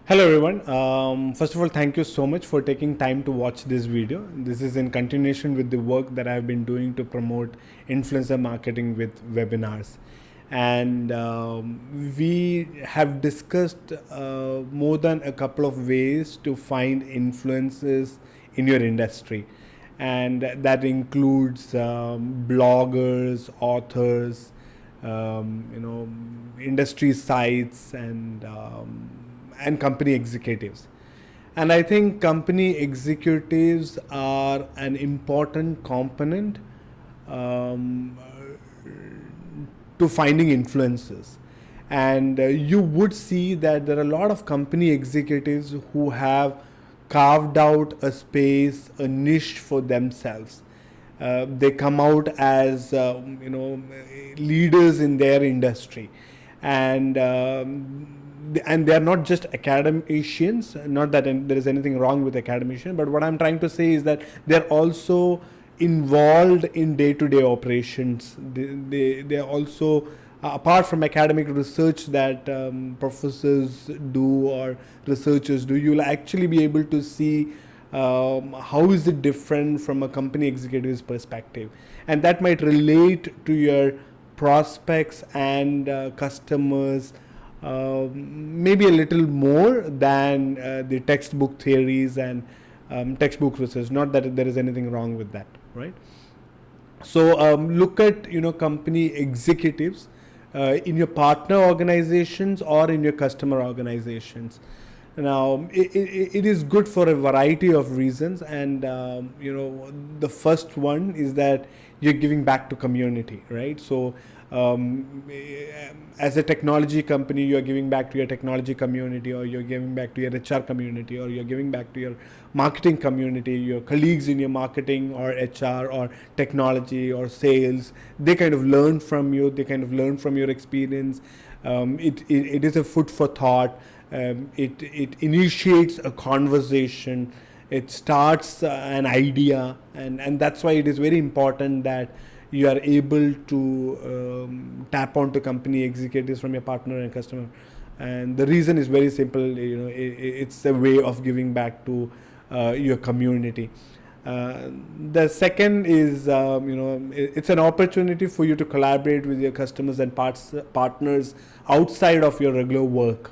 Hello everyone. First of all, thank you so much for taking time to watch this video. This is in continuation with the work that I've been doing to promote influencer marketing with webinars. And we have discussed more than a couple of ways to find influencers in your industry. And that includes bloggers, authors, industry sites, and company executives. And I think company executives are an important component um, to finding influencers. And you would see that there are a lot of company executives who have carved out a space, a niche for themselves. They come out as leaders in their industry, and they are not just academicians. Not that there is anything wrong with academician, but what I'm trying to say is that they're also involved in day-to-day operations. They are also apart from academic research that professors do or researchers do, you'll actually be able to see how is it different from a company executive's perspective, and that might relate to your prospects and customers maybe a little more than the textbook theories and textbook research. Not that there is anything wrong with that, right? So look at company executives in your partner organizations or in your customer organizations. Now it is good for a variety of reasons, and the first one is that you're giving back to community, right? So as a technology company, you're giving back to your technology community, or you're giving back to your HR community, or you're giving back to your marketing community, your colleagues in your marketing or HR or technology or sales. They kind of learn from you, they kind of learn from your experience. It is a food for thought. It initiates a conversation, it starts an idea, and that's why it is very important that you are able to tap onto company executives from your partner and customer. And the reason is very simple. It's a way of giving back to your community. The second is, it's an opportunity for you to collaborate with your customers and partners outside of your regular work,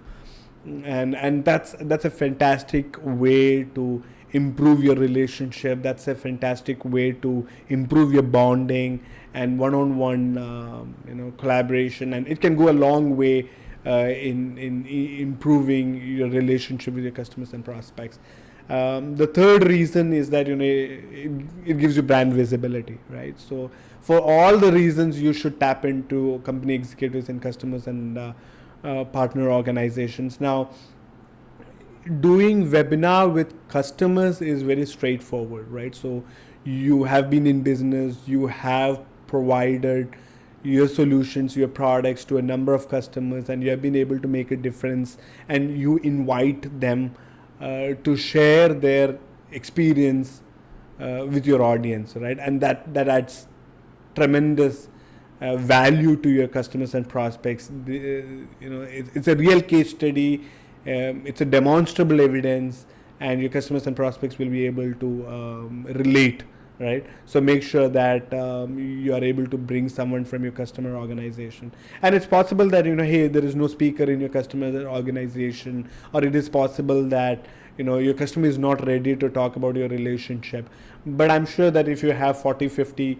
and that's a fantastic way to improve your relationship. That's a fantastic way to improve your bonding and one-on-one collaboration, and it can go a long way in improving your relationship with your customers and prospects. The third reason is that it gives you brand visibility, right? So for all the reasons, you should tap into company executives and customers and partner organizations. Now, doing webinar with customers is very straightforward, right? So you have been in business, you have provided your solutions, your products to a number of customers, and you have been able to make a difference, and you invite them to share their experience with your audience, right? And that adds tremendous value to your customers and prospects. It's a real case study. It's a demonstrable evidence, and your customers and prospects will be able to relate, right? So make sure that you are able to bring someone from your customer organization. And it's possible that hey, there is no speaker in your customer organization, or it is possible that your customer is not ready to talk about your relationship. But I'm sure that if you have 40-50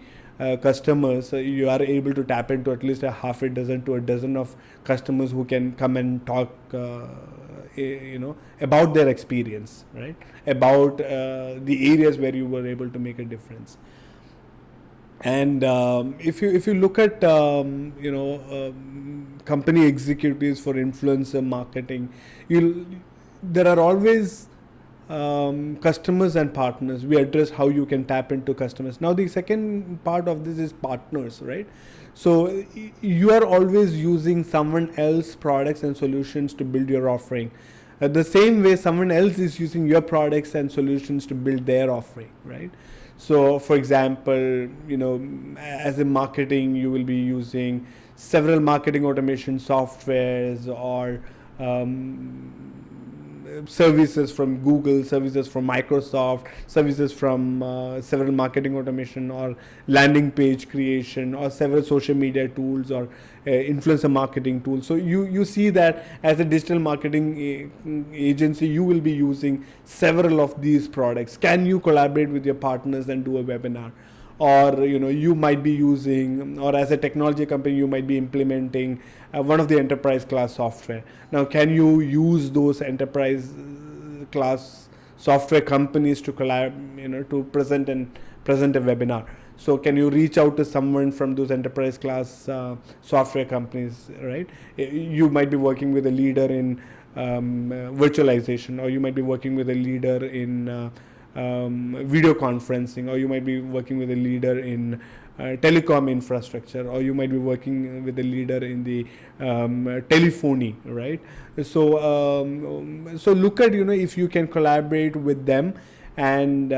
customers, you are able to tap into at least a half a dozen to a dozen of customers who can come and talk about their experience, right? About the areas where you were able to make a difference. And if you look at company executives for influencer marketing, there are always customers and partners. We address how you can tap into customers. Now the second part of this is partners, right? So you are always using someone else's products and solutions to build your offering. The same way someone else is using your products and solutions to build their offering, right? So for example, as in marketing, you will be using several marketing automation softwares, or services from Google, services from Microsoft, services from several marketing automation or landing page creation or several social media tools or influencer marketing tools. So you see that as a digital marketing agency, you will be using several of these products. Can you collaborate with your partners and do a webinar? Or you might be using, or as a technology company you might be implementing one of the enterprise class software. Now can you use those enterprise class software companies to to present a webinar? So can you reach out to someone from those enterprise class software companies, right? You might be working with a leader in virtualization, or you might be working with a leader in video conferencing, or you might be working with a leader in telecom infrastructure, or you might be working with a leader in the telephony, right? So look at if you can collaborate with them and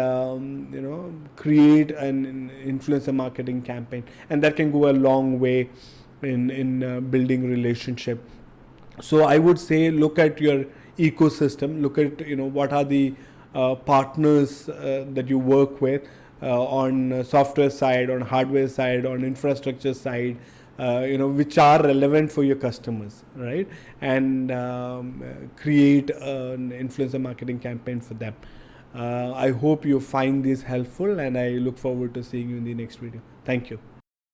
create an influencer marketing campaign, and that can go a long way in building relationship. So I would say look at your ecosystem, look at what are the partners that you work with on software side, on hardware side, on infrastructure side, which are relevant for your customers, right? And create an influencer marketing campaign for them. I hope you find this helpful, and I look forward to seeing you in the next video. Thank you.